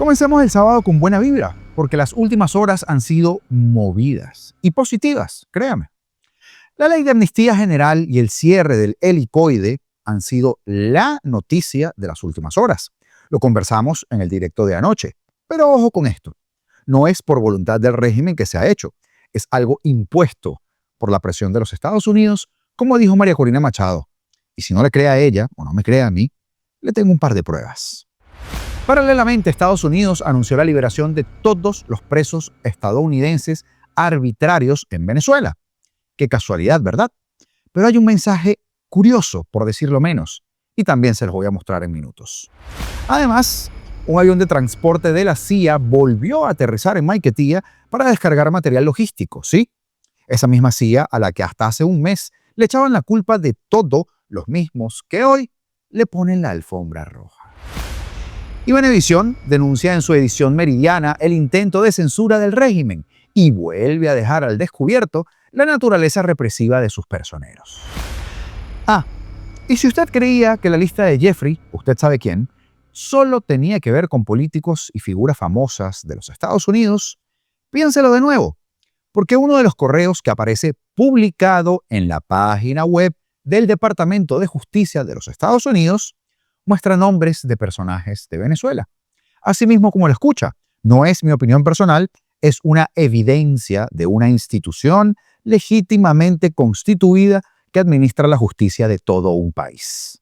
Comencemos el sábado con buena vibra, porque las últimas horas han sido movidas y positivas, créame. La ley de amnistía general y el cierre del helicoide han sido la noticia de las últimas horas. Lo conversamos en el directo de anoche. Pero ojo con esto, no es por voluntad del régimen que se ha hecho, es algo impuesto por la presión de los Estados Unidos, como dijo María Corina Machado. Y si no le cree a ella, o no me cree a mí, le tengo un par de pruebas. Paralelamente, Estados Unidos anunció la liberación de todos los presos estadounidenses arbitrarios en Venezuela. Qué casualidad, ¿verdad? Pero hay un mensaje curioso, por decirlo menos, y también se los voy a mostrar en minutos. Además, un avión de transporte de la CIA volvió a aterrizar en Maiquetía para descargar material logístico, ¿sí? Esa misma CIA a la que hasta hace un mes le echaban la culpa de todo los mismos que hoy le ponen la alfombra roja. Y Venevisión denuncia en su edición meridiana el intento de censura del régimen y vuelve a dejar al descubierto la naturaleza represiva de sus personeros. Y si usted creía que la lista de Jeffrey, usted sabe quién, solo tenía que ver con políticos y figuras famosas de los Estados Unidos, piénselo de nuevo, porque uno de los correos que aparece publicado en la página web del Departamento de Justicia de los Estados Unidos muestra nombres de personajes de Venezuela. Asimismo, como lo escucha, no es mi opinión personal, es una evidencia de una institución legítimamente constituida que administra la justicia de todo un país.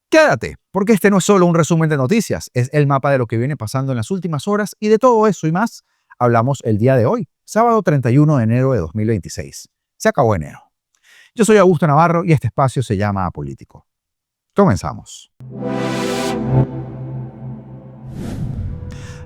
Quédate, porque este no es solo un resumen de noticias, es el mapa de lo que viene pasando en las últimas horas y de todo eso y más hablamos el día de hoy, sábado 31 de enero de 2026. Se acabó enero. Yo soy Augusto Navarro y este espacio se llama Apolítico. Comenzamos.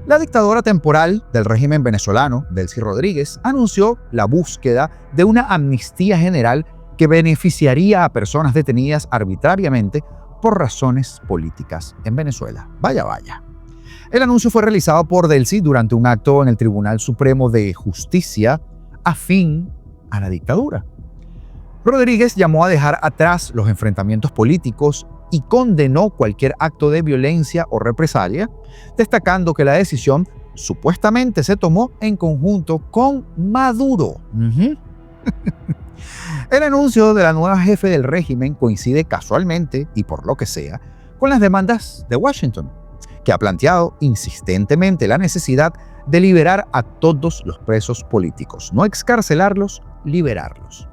La dictadura temporal del régimen venezolano, Delcy Rodríguez, anunció la búsqueda de una amnistía general que beneficiaría a personas detenidas arbitrariamente por razones políticas en Venezuela. Vaya, vaya. El anuncio fue realizado por Delcy durante un acto en el Tribunal Supremo de Justicia afín a la dictadura. Rodríguez llamó a dejar atrás los enfrentamientos políticos y condenó cualquier acto de violencia o represalia, destacando que la decisión supuestamente se tomó en conjunto con Maduro. El anuncio de la nueva jefe del régimen coincide casualmente, y por lo que sea, con las demandas de Washington, que ha planteado insistentemente la necesidad de liberar a todos los presos políticos, no excarcelarlos, liberarlos.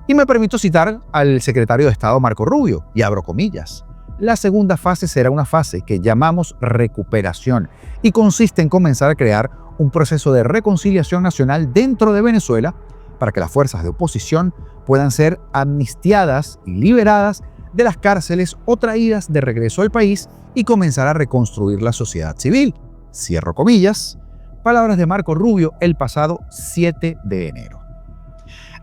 Y me permito citar al secretario de Estado Marco Rubio, y abro comillas. La segunda fase será una fase que llamamos recuperación y consiste en comenzar a crear un proceso de reconciliación nacional dentro de Venezuela para que las fuerzas de oposición puedan ser amnistiadas y liberadas de las cárceles o traídas de regreso al país y comenzar a reconstruir la sociedad civil. Cierro comillas, palabras de Marco Rubio el pasado 7 de enero.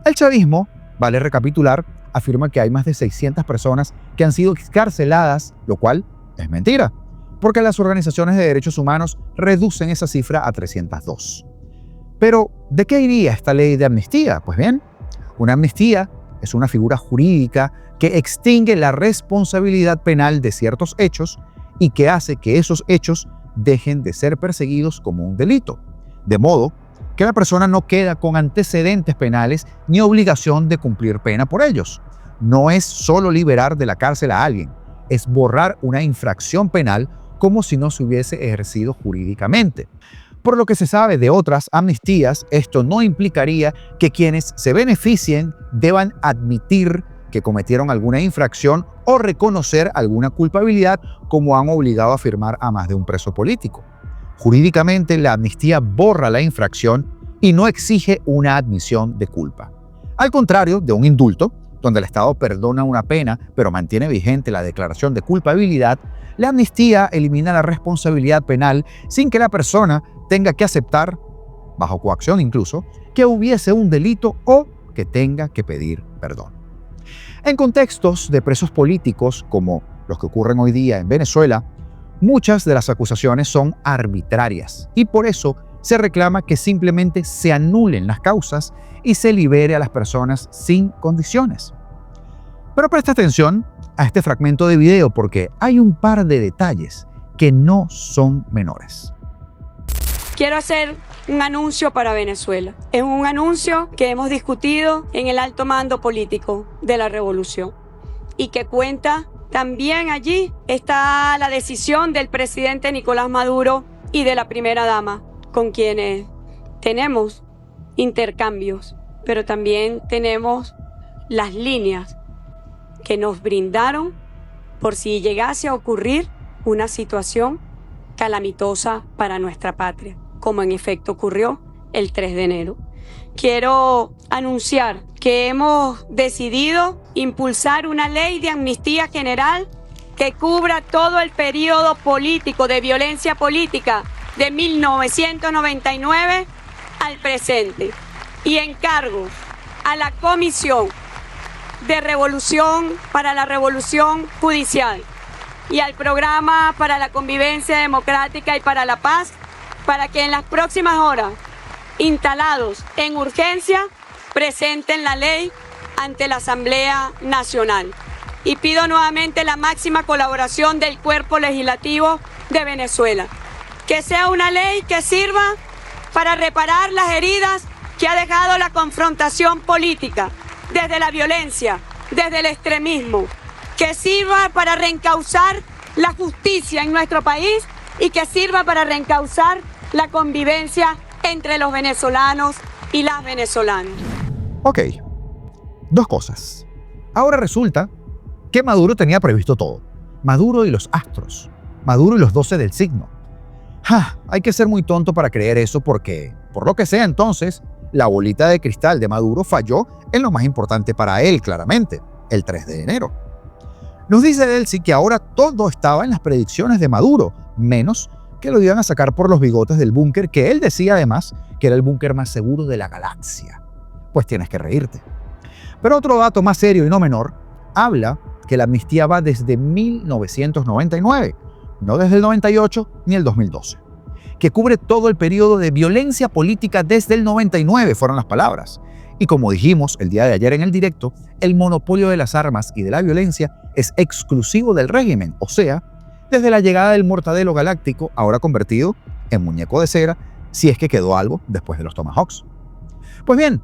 El chavismo, vale recapitular, afirma que hay más de 600 personas que han sido excarceladas, lo cual es mentira, porque las organizaciones de derechos humanos reducen esa cifra a 302. Pero, ¿de qué iría esta ley de amnistía? Pues bien, una amnistía es una figura jurídica que extingue la responsabilidad penal de ciertos hechos y que hace que esos hechos dejen de ser perseguidos como un delito, de modo que la persona no queda con antecedentes penales ni obligación de cumplir pena por ellos. No es solo liberar de la cárcel a alguien, es borrar una infracción penal como si no se hubiese ejercido jurídicamente. Por lo que se sabe de otras amnistías, esto no implicaría que quienes se beneficien deban admitir que cometieron alguna infracción o reconocer alguna culpabilidad, como han obligado a afirmar a más de un preso político. Jurídicamente, la amnistía borra la infracción y no exige una admisión de culpa. Al contrario de un indulto, donde el Estado perdona una pena pero mantiene vigente la declaración de culpabilidad, la amnistía elimina la responsabilidad penal sin que la persona tenga que aceptar, bajo coacción incluso, que hubiese un delito o que tenga que pedir perdón. En contextos de presos políticos como los que ocurren hoy día en Venezuela, muchas de las acusaciones son arbitrarias y por eso se reclama que simplemente se anulen las causas y se libere a las personas sin condiciones. Pero presta atención a este fragmento de video porque hay un par de detalles que no son menores. Quiero hacer un anuncio para Venezuela. Es un anuncio que hemos discutido en el alto mando político de la revolución y que cuenta también allí está la decisión del presidente Nicolás Maduro y de la primera dama, con quienes tenemos intercambios, pero también tenemos las líneas que nos brindaron por si llegase a ocurrir una situación calamitosa para nuestra patria, como en efecto ocurrió el 3 de enero. Quiero anunciar que hemos decidido impulsar una ley de amnistía general que cubra todo el periodo político de violencia política de 1999 al presente, y encargo a la Comisión de Revolución para la Revolución Judicial y al Programa para la Convivencia Democrática y para la Paz para que en las próximas horas, instalados en urgencia, presenten la ley ante la Asamblea Nacional. Y pido nuevamente la máxima colaboración del Cuerpo Legislativo de Venezuela. Que sea una ley que sirva para reparar las heridas que ha dejado la confrontación política, desde la violencia, desde el extremismo. Que sirva para reencauzar la justicia en nuestro país y que sirva para reencauzar la convivencia entre los venezolanos y las venezolanas. Ok, dos cosas. Ahora resulta que Maduro tenía previsto todo. Maduro y los astros. Maduro y los 12 del signo. Hay que ser muy tonto para creer eso porque, por lo que sea entonces, la bolita de cristal de Maduro falló en lo más importante para él, claramente, el 3 de enero. Nos dice Delcy que ahora todo estaba en las predicciones de Maduro, menos que lo iban a sacar por los bigotes del búnker, que él decía además que era el búnker más seguro de la galaxia. Pues tienes que reírte. Pero otro dato más serio y no menor, habla que la amnistía va desde 1999, no desde el 98 ni el 2012, que cubre todo el periodo de violencia política desde el 99, fueron las palabras. Y como dijimos el día de ayer en el directo, el monopolio de las armas y de la violencia es exclusivo del régimen, o sea, desde la llegada del mortadelo galáctico, ahora convertido en muñeco de cera, si es que quedó algo después de los Tomahawks. Pues bien,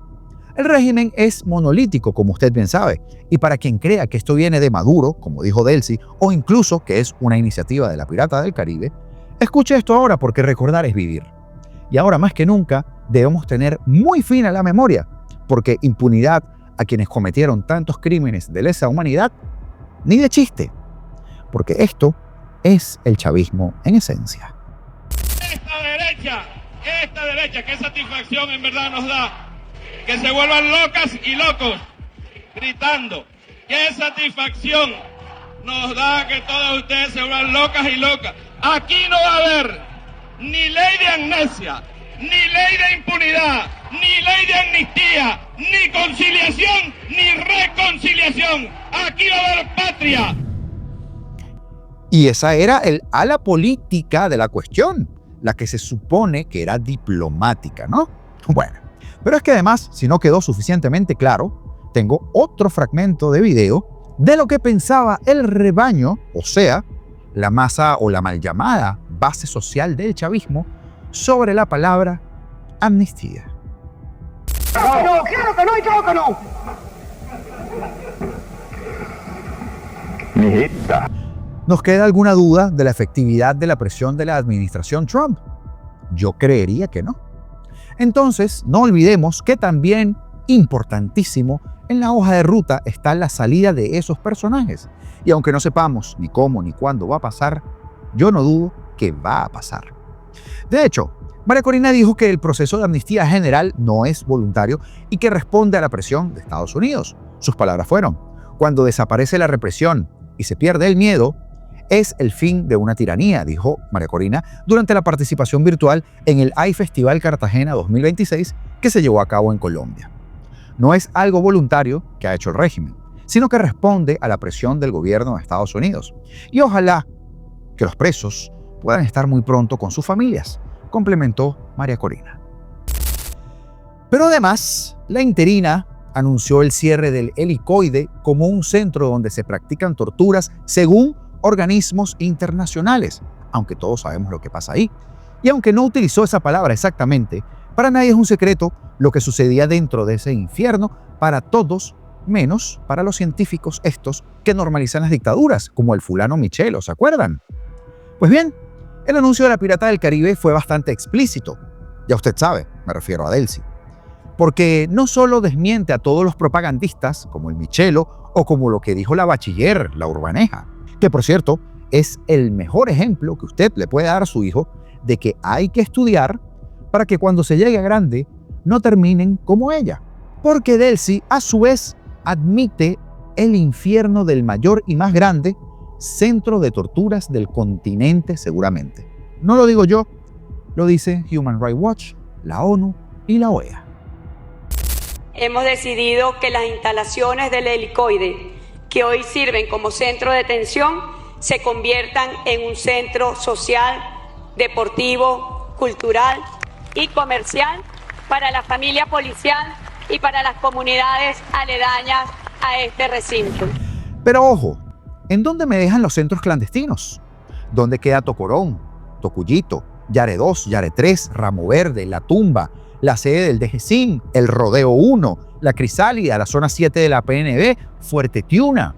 el régimen es monolítico, como usted bien sabe, y para quien crea que esto viene de Maduro, como dijo Delcy, o incluso que es una iniciativa de la Pirata del Caribe, escuche esto ahora porque recordar es vivir. Y ahora más que nunca debemos tener muy fina la memoria, porque impunidad a quienes cometieron tantos crímenes de lesa humanidad, ni de chiste, porque esto es el chavismo en esencia. Esta derecha, qué satisfacción en verdad nos da que se vuelvan locas y locos gritando. Qué satisfacción nos da que todos ustedes se vuelvan locas y locas. Aquí no va a haber ni ley de amnesia, ni ley de impunidad, ni ley de amnistía, ni conciliación, ni reconciliación. Aquí va a haber patria. Y esa era el ala política de la cuestión, la que se supone que era diplomática, ¿no? Bueno, pero es que además, si no quedó suficientemente claro, tengo otro fragmento de video de lo que pensaba el rebaño, o sea, la masa o la mal llamada base social del chavismo, sobre la palabra amnistía. No, claro que no y claro que no. Mijita. ¿Nos queda alguna duda de la efectividad de la presión de la administración Trump? Yo creería que no. Entonces, no olvidemos que también, importantísimo, en la hoja de ruta está la salida de esos personajes. Y aunque no sepamos ni cómo ni cuándo va a pasar, yo no dudo que va a pasar. De hecho, María Corina dijo que el proceso de amnistía general no es voluntario y que responde a la presión de Estados Unidos. Sus palabras fueron: cuando desaparece la represión y se pierde el miedo, es el fin de una tiranía, dijo María Corina durante la participación virtual en el iFestival Cartagena 2026 que se llevó a cabo en Colombia. No es algo voluntario que ha hecho el régimen, sino que responde a la presión del gobierno de Estados Unidos. Y ojalá que los presos puedan estar muy pronto con sus familias, complementó María Corina. Pero además, la interina anunció el cierre del Helicoide como un centro donde se practican torturas según organismos internacionales, aunque todos sabemos lo que pasa ahí. Y aunque no utilizó esa palabra exactamente, para nadie es un secreto lo que sucedía dentro de ese infierno para todos, menos para los científicos estos que normalizan las dictaduras, como el fulano Michelo, ¿se acuerdan? Pues bien, el anuncio de la Pirata del Caribe fue bastante explícito. Ya usted sabe, me refiero a Delcy. Porque no solo desmiente a todos los propagandistas, como el Michelo, o como lo que dijo la bachiller, la Urbaneja, que por cierto, es el mejor ejemplo que usted le puede dar a su hijo de que hay que estudiar para que cuando se llegue a grande no terminen como ella. Porque Delcy, a su vez, admite el infierno del mayor y más grande centro de torturas del continente seguramente. No lo digo yo, lo dice Human Rights Watch, la ONU y la OEA. Hemos decidido que las instalaciones del helicoide, que hoy sirven como centro de detención, se conviertan en un centro social, deportivo, cultural y comercial para la familia policial y para las comunidades aledañas a este recinto. Pero ojo, ¿en dónde me dejan los centros clandestinos? ¿Dónde queda Tocorón, Tocuyito, Yare 2, Yare 3, Ramo Verde, La Tumba, la sede del DGCIN, el Rodeo 1, la Crisálida, la zona 7 de la PNB, Fuerte Tiuna?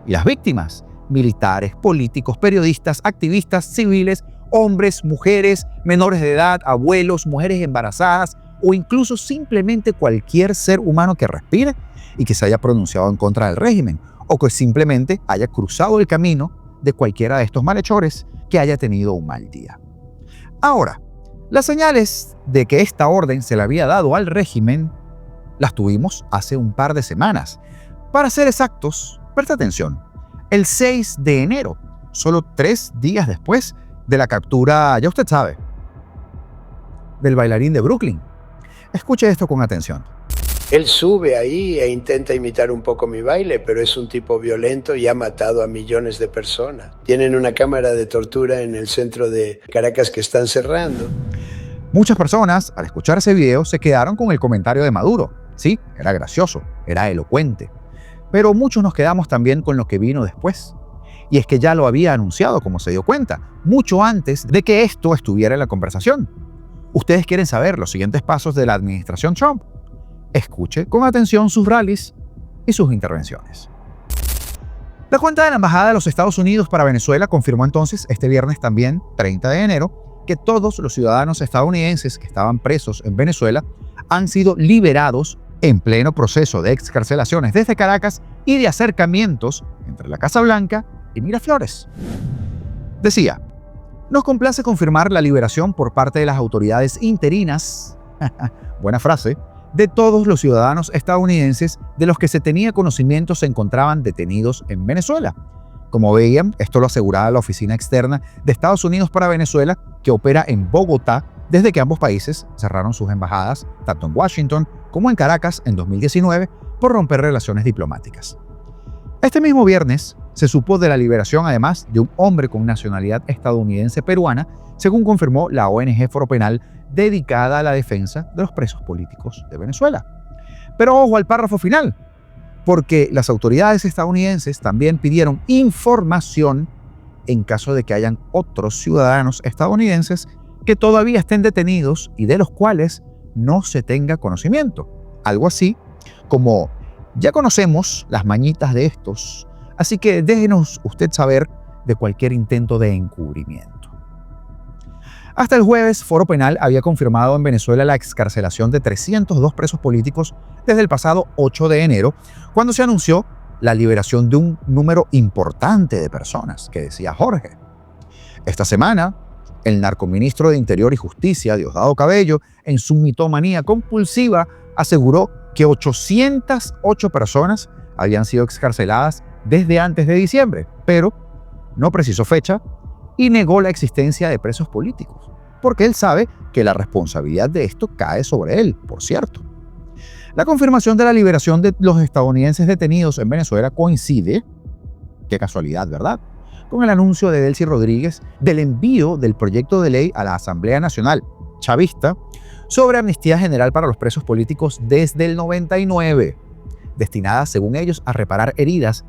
Y las víctimas, militares, políticos, periodistas, activistas, civiles, hombres, mujeres, menores de edad, abuelos, mujeres embarazadas o incluso simplemente cualquier ser humano que respire y que se haya pronunciado en contra del régimen o que simplemente haya cruzado el camino de cualquiera de estos malhechores que haya tenido un mal día. Ahora, las señales de que esta orden se le había dado al régimen las tuvimos hace un par de semanas. Para ser exactos, presta atención, el 6 de enero, solo 3 días después de la captura, ya usted sabe, del bailarín de Brooklyn. Escuche esto con atención. Él sube ahí e intenta imitar un poco mi baile, pero es un tipo violento y ha matado a millones de personas. Tienen una cámara de tortura en el centro de Caracas que están cerrando. Muchas personas, al escuchar ese video, se quedaron con el comentario de Maduro. Sí, era gracioso, era elocuente. Pero muchos nos quedamos también con lo que vino después. Y es que ya lo había anunciado, como se dio cuenta, mucho antes de que esto estuviera en la conversación. ¿Ustedes quieren saber los siguientes pasos de la administración Trump? Escuche con atención sus rallies y sus intervenciones. La cuenta de la Embajada de los Estados Unidos para Venezuela confirmó entonces este viernes también, 30 de enero, que todos los ciudadanos estadounidenses que estaban presos en Venezuela han sido liberados en pleno proceso de excarcelaciones desde Caracas y de acercamientos entre la Casa Blanca y Miraflores. Decía, nos complace confirmar la liberación por parte de las autoridades interinas, buena frase, de todos los ciudadanos estadounidenses de los que se tenía conocimiento se encontraban detenidos en Venezuela. Como veían, esto lo aseguraba la Oficina Externa de Estados Unidos para Venezuela, que opera en Bogotá desde que ambos países cerraron sus embajadas, tanto en Washington como en Caracas en 2019, por romper relaciones diplomáticas. Este mismo viernes se supo de la liberación además de un hombre con nacionalidad estadounidense peruana, según confirmó la ONG Foro Penal dedicada a la defensa de los presos políticos de Venezuela. Pero ojo al párrafo final, porque las autoridades estadounidenses también pidieron información en caso de que hayan otros ciudadanos estadounidenses que todavía estén detenidos y de los cuales no se tenga conocimiento. Algo así como, ya conocemos las mañitas de estos, así que déjenos usted saber de cualquier intento de encubrimiento. Hasta el jueves, Foro Penal había confirmado en Venezuela la excarcelación de 302 presos políticos desde el pasado 8 de enero, cuando se anunció la liberación de un número importante de personas, que decía Jorge. Esta semana, el narcoministro de Interior y Justicia, Diosdado Cabello, en su mitomanía compulsiva, aseguró que 808 personas habían sido excarceladas desde antes de diciembre, pero no precisó fecha y negó la existencia de presos políticos, porque él sabe que la responsabilidad de esto cae sobre él, por cierto. La confirmación de la liberación de los estadounidenses detenidos en Venezuela coincide, qué casualidad, ¿verdad?, con el anuncio de Delcy Rodríguez del envío del proyecto de ley a la Asamblea Nacional chavista sobre amnistía general para los presos políticos desde el 99, destinada, según ellos, a reparar heridas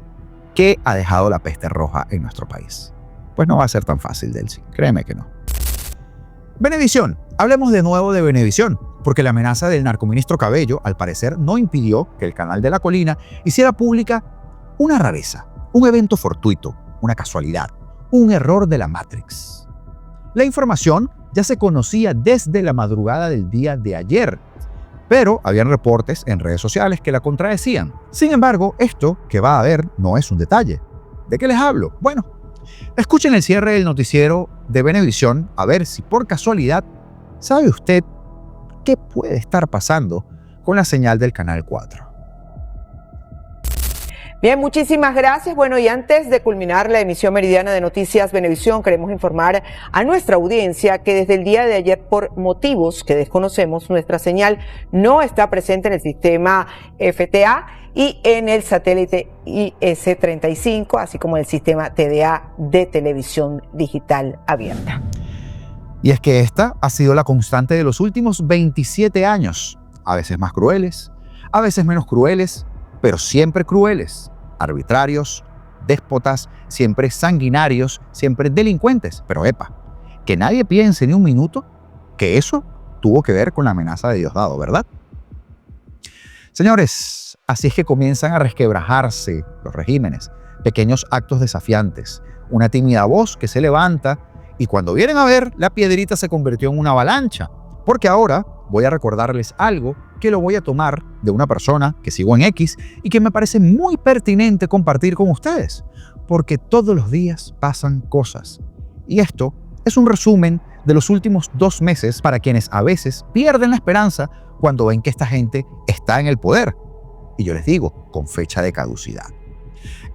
que ha dejado la peste roja en nuestro país. Pues no va a ser tan fácil, Delcy, créeme que no. Venevisión. Hablemos de nuevo de Venevisión, porque la amenaza del narcoministro Cabello, al parecer, no impidió que el canal de La Colina hiciera pública una rareza, un evento fortuito, una casualidad, un error de la Matrix. La información ya se conocía desde la madrugada del día de ayer, pero habían reportes en redes sociales que la contradecían. Sin embargo, esto que va a haber no es un detalle. ¿De qué les hablo? Bueno, escuchen el cierre del noticiero de Venevisión a ver si por casualidad sabe usted qué puede estar pasando con la señal del Canal 4. Bien, muchísimas gracias. Bueno, y antes de culminar la emisión meridiana de Noticias Venevisión, queremos informar a nuestra audiencia que desde el día de ayer, por motivos que desconocemos, nuestra señal no está presente en el sistema FTA y en el satélite IS-35, así como en el sistema TDA de televisión digital abierta. Y es que esta ha sido la constante de los últimos 27 años, a veces más crueles, a veces menos crueles, pero siempre crueles, arbitrarios, déspotas, siempre sanguinarios, siempre delincuentes. Pero que nadie piense ni un minuto que eso tuvo que ver con la amenaza de Diosdado, ¿verdad? Señores, así es que comienzan a resquebrajarse los regímenes, pequeños actos desafiantes, una tímida voz que se levanta y cuando vienen a ver, la piedrita se convirtió en una avalancha. Porque ahora voy a recordarles algo que lo voy a tomar de una persona que sigo en X y que me parece muy pertinente compartir con ustedes, porque todos los días pasan cosas. Y esto es un resumen de los últimos 2 meses para quienes a veces pierden la esperanza cuando ven que esta gente está en el poder. Y yo les digo, con fecha de caducidad.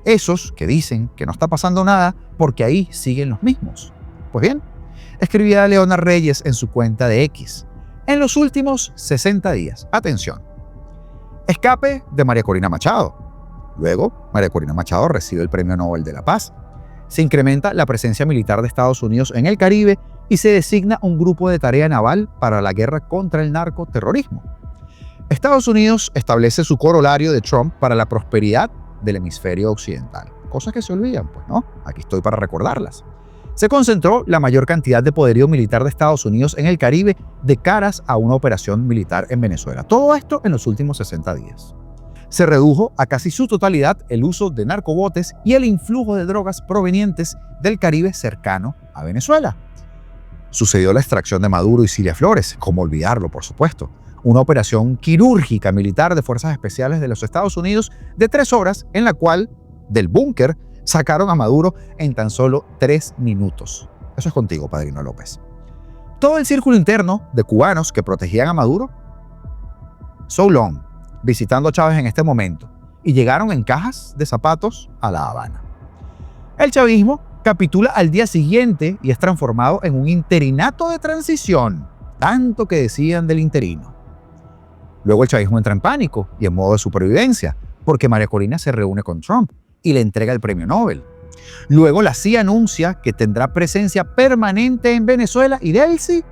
Esos que dicen que no está pasando nada porque ahí siguen los mismos. Pues bien, escribía Leona Reyes en su cuenta de X. En los últimos 60 días, atención, escape de María Corina Machado. Luego, María Corina Machado recibe el Premio Nobel de la Paz. Se incrementa la presencia militar de Estados Unidos en el Caribe y se designa un grupo de tarea naval para la guerra contra el narcoterrorismo. Estados Unidos establece su corolario de Trump para la prosperidad del hemisferio occidental. Cosas que se olvidan, pues no, aquí estoy para recordarlas. Se concentró la mayor cantidad de poderío militar de Estados Unidos en el Caribe de caras a una operación militar en Venezuela. Todo esto en los últimos 60 días. Se redujo a casi su totalidad el uso de narcobotes y el influjo de drogas provenientes del Caribe cercano a Venezuela. Sucedió la extracción de Maduro y Cilia Flores, como olvidarlo, por supuesto. Una operación quirúrgica militar de fuerzas especiales de los Estados Unidos de 3 horas, en la cual, del búnker, sacaron a Maduro en tan solo 3 minutos. Eso es contigo, Padrino López. Todo el círculo interno de cubanos que protegían a Maduro, so long, visitando a Chávez en este momento, y llegaron en cajas de zapatos a La Habana. El chavismo capitula al día siguiente y es transformado en un interinato de transición, tanto que decían del interino. Luego el chavismo entra en pánico y en modo de supervivencia, porque María Corina se reúne con Trump y le entrega el premio Nobel. Luego la CIA anuncia que tendrá presencia permanente en Venezuela y Delcy.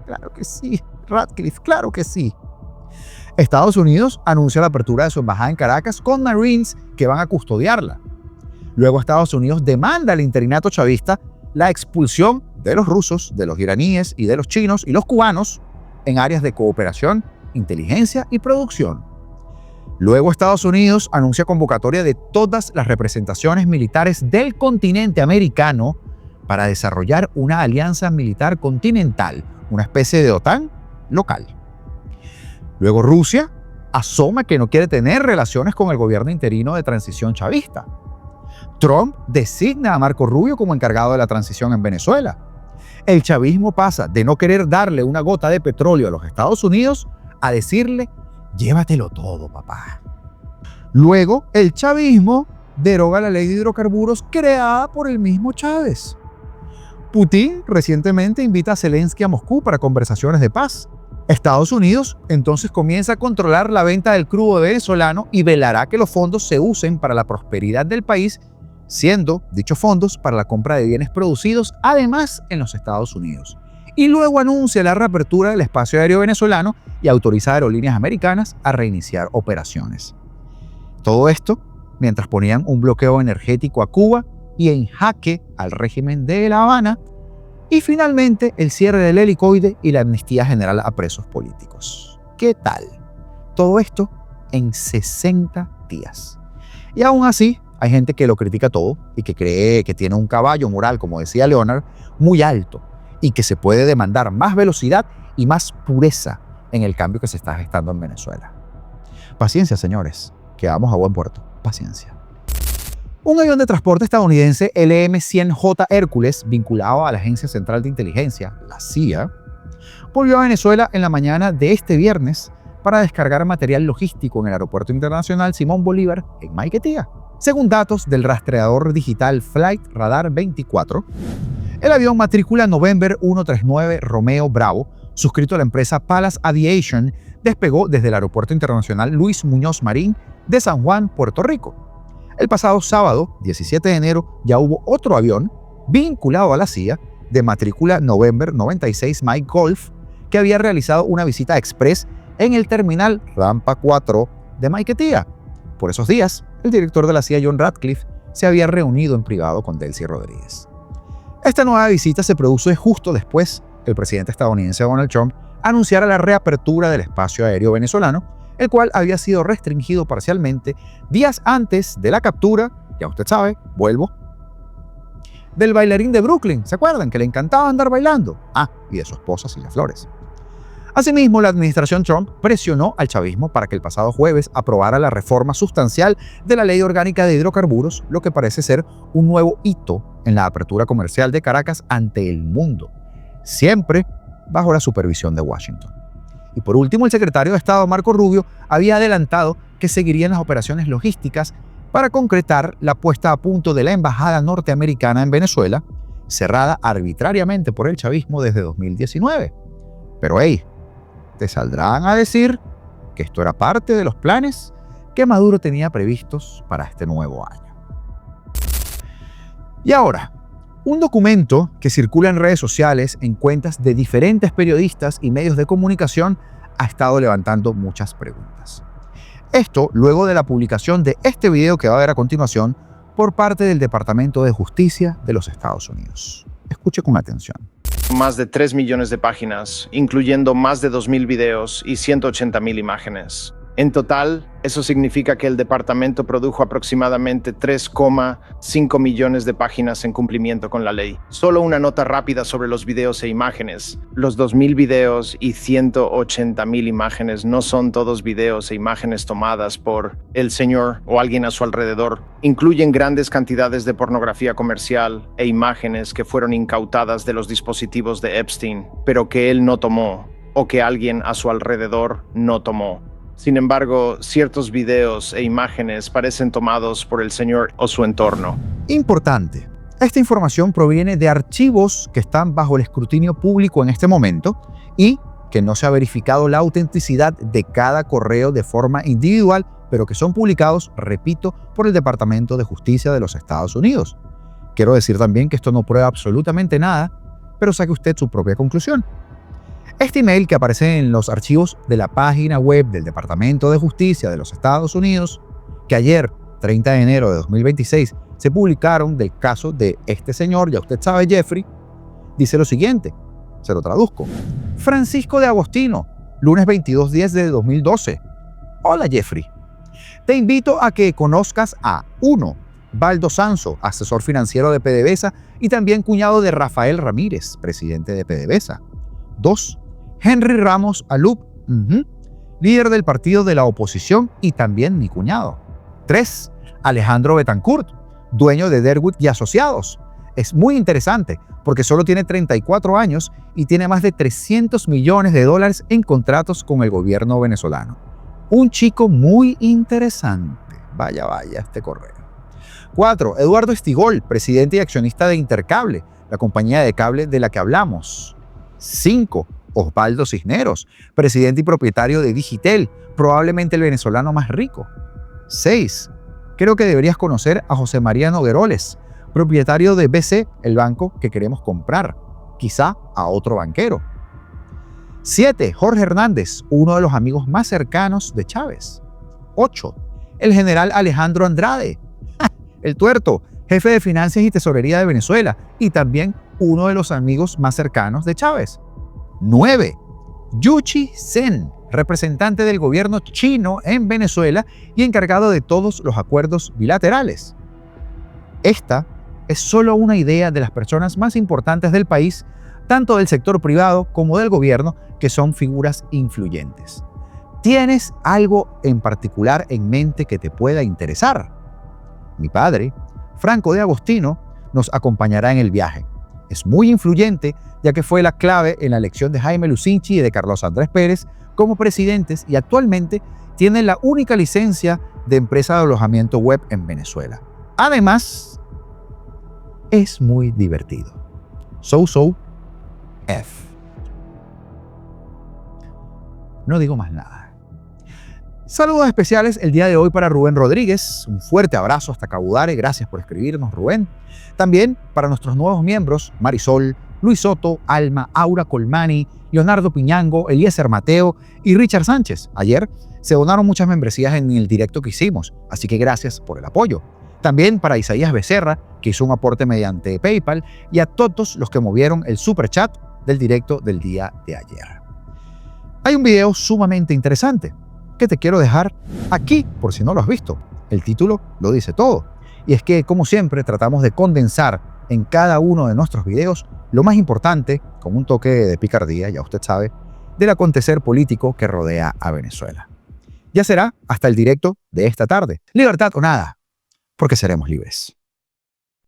Claro que sí, Ratcliffe, claro que sí. Estados Unidos anuncia la apertura de su embajada en Caracas con Marines que van a custodiarla. Luego Estados Unidos demanda al interinato chavista la expulsión de los rusos, de los iraníes y de los chinos y los cubanos en áreas de cooperación, inteligencia y producción. Luego Estados Unidos anuncia convocatoria de todas las representaciones militares del continente americano para desarrollar una alianza militar continental, una especie de OTAN local. Luego Rusia asoma que no quiere tener relaciones con el gobierno interino de transición chavista. Trump designa a Marco Rubio como encargado de la transición en Venezuela. El chavismo pasa de no querer darle una gota de petróleo a los Estados Unidos a decirle: llévatelo todo, papá. Luego, el chavismo deroga la ley de hidrocarburos creada por el mismo Chávez. Putin recientemente invita a Zelensky a Moscú para conversaciones de paz. Estados Unidos entonces comienza a controlar la venta del crudo venezolano y velará que los fondos se usen para la prosperidad del país, siendo dichos fondos para la compra de bienes producidos además en los Estados Unidos. Y luego anuncia la reapertura del espacio aéreo venezolano y autoriza a aerolíneas americanas a reiniciar operaciones. Todo esto mientras ponían un bloqueo energético a Cuba y en jaque al régimen de La Habana, y finalmente el cierre del helicoide y la amnistía general a presos políticos. ¿Qué tal? Todo esto en 60 días. Y aún así, hay gente que lo critica todo y que cree que tiene un caballo moral, como decía Leonard, muy alto y que se puede demandar más velocidad y más pureza en el cambio que se está gestando en Venezuela. Paciencia, señores, que vamos a buen puerto. Paciencia. Un avión de transporte estadounidense LM-100J Hércules, vinculado a la Agencia Central de Inteligencia, la CIA, volvió a Venezuela en la mañana de este viernes para descargar material logístico en el Aeropuerto Internacional Simón Bolívar en Maiquetía. Según datos del rastreador digital Flight Radar 24, el avión matrícula November 139 Romeo Bravo, suscrito a la empresa Palace Aviation, despegó desde el Aeropuerto Internacional Luis Muñoz Marín de San Juan, Puerto Rico. El pasado sábado, 17 de enero, ya hubo otro avión vinculado a la CIA de matrícula November 96 Mike Golf que había realizado una visita express en el terminal Rampa 4 de Maiquetía. Por esos días, el director de la CIA, John Ratcliffe, se había reunido en privado con Delcy Rodríguez. Esta nueva visita se produce justo después que el presidente estadounidense Donald Trump anunciara la reapertura del espacio aéreo venezolano, el cual había sido restringido parcialmente días antes de la captura, ya usted sabe, vuelvo, del bailarín de Brooklyn, ¿se acuerdan? Que le encantaba andar bailando. Y de su esposa Cilia Flores. Asimismo, la administración Trump presionó al chavismo para que el pasado jueves aprobara la reforma sustancial de la Ley Orgánica de Hidrocarburos, lo que parece ser un nuevo hito en la apertura comercial de Caracas ante el mundo, siempre bajo la supervisión de Washington. Y por último, el secretario de Estado Marco Rubio había adelantado que seguirían las operaciones logísticas para concretar la puesta a punto de la embajada norteamericana en Venezuela, cerrada arbitrariamente por el chavismo desde 2019. Pero te saldrán a decir que esto era parte de los planes que Maduro tenía previstos para este nuevo año. Y ahora, un documento que circula en redes sociales, en cuentas de diferentes periodistas y medios de comunicación, ha estado levantando muchas preguntas. Esto luego de la publicación de este video que va a ver a continuación por parte del Departamento de Justicia de los Estados Unidos. Escuche con atención. Más de 3 millones de páginas, incluyendo más de 2.000 videos y 180.000 imágenes. En total, eso significa que el departamento produjo aproximadamente 3,5 millones de páginas en cumplimiento con la ley. Solo una nota rápida sobre los videos e imágenes. Los 2.000 videos y 180.000 imágenes no son todos videos e imágenes tomadas por el señor o alguien a su alrededor. Incluyen grandes cantidades de pornografía comercial e imágenes que fueron incautadas de los dispositivos de Epstein, pero que él no tomó o que alguien a su alrededor no tomó. Sin embargo, ciertos videos e imágenes parecen tomados por el señor o su entorno. Importante. Esta información proviene de archivos que están bajo el escrutinio público en este momento y que no se ha verificado la autenticidad de cada correo de forma individual, pero que son publicados, repito, por el Departamento de Justicia de los Estados Unidos. Quiero decir también que esto no prueba absolutamente nada, pero saque usted su propia conclusión. Este email que aparece en los archivos de la página web del Departamento de Justicia de los Estados Unidos, que ayer, 30 de enero de 2026, se publicaron del caso de este señor, ya usted sabe, Jeffrey, dice lo siguiente, se lo traduzco. Francisco de Agostino, lunes 22/10 de 2012. Hola Jeffrey, te invito a que conozcas a 1. Baldo Sanso, asesor financiero de PDVSA y también cuñado de Rafael Ramírez, presidente de PDVSA. 2. Henry Ramos Alup, líder del partido de la oposición y también mi cuñado. 3. Alejandro Betancourt, dueño de Derwood y Asociados. Es muy interesante porque solo tiene 34 años y tiene más de $300 millones en contratos con el gobierno venezolano. Un chico muy interesante. Vaya, este correo. 4. Eduardo Estigol, presidente y accionista de Intercable, la compañía de cable de la que hablamos. 5. Osvaldo Cisneros, presidente y propietario de Digitel, probablemente el venezolano más rico. 6. Creo que deberías conocer a José María Nogueroles, propietario de BC, el banco que queremos comprar, quizá a otro banquero. 7. Jorge Hernández, uno de los amigos más cercanos de Chávez. 8. el general Alejandro Andrade, el tuerto, jefe de finanzas y tesorería de Venezuela y también uno de los amigos más cercanos de Chávez. 9. Yuchi Sen, representante del gobierno chino en Venezuela y encargado de todos los acuerdos bilaterales. Esta es solo una idea de las personas más importantes del país, tanto del sector privado como del gobierno, que son figuras influyentes. ¿Tienes algo en particular en mente que te pueda interesar? Mi padre, Franco de Agostino, nos acompañará en el viaje. Es muy influyente, ya que fue la clave en la elección de Jaime Lucinchi y de Carlos Andrés Pérez como presidentes y actualmente tiene la única licencia de empresa de alojamiento web en Venezuela. Además, es muy divertido. F. No digo más nada. Saludos especiales el día de hoy para Rubén Rodríguez. Un fuerte abrazo hasta Cabudare. Gracias por escribirnos, Rubén. También para nuestros nuevos miembros, Marisol, Luis Soto, Alma, Aura Colmani, Leonardo Piñango, Eliezer Mateo y Richard Sánchez. Ayer se donaron muchas membresías en el directo que hicimos, así que gracias por el apoyo. También para Isaías Becerra, que hizo un aporte mediante PayPal, y a todos los que movieron el super chat del directo del día de ayer. Hay un video sumamente interesante que te quiero dejar aquí por si no lo has visto. El título lo dice todo. Y es que, como siempre, tratamos de condensar en cada uno de nuestros videos lo más importante, con un toque de picardía, ya usted sabe, del acontecer político que rodea a Venezuela. Ya será hasta el directo de esta tarde. Libertad o nada, porque seremos libres.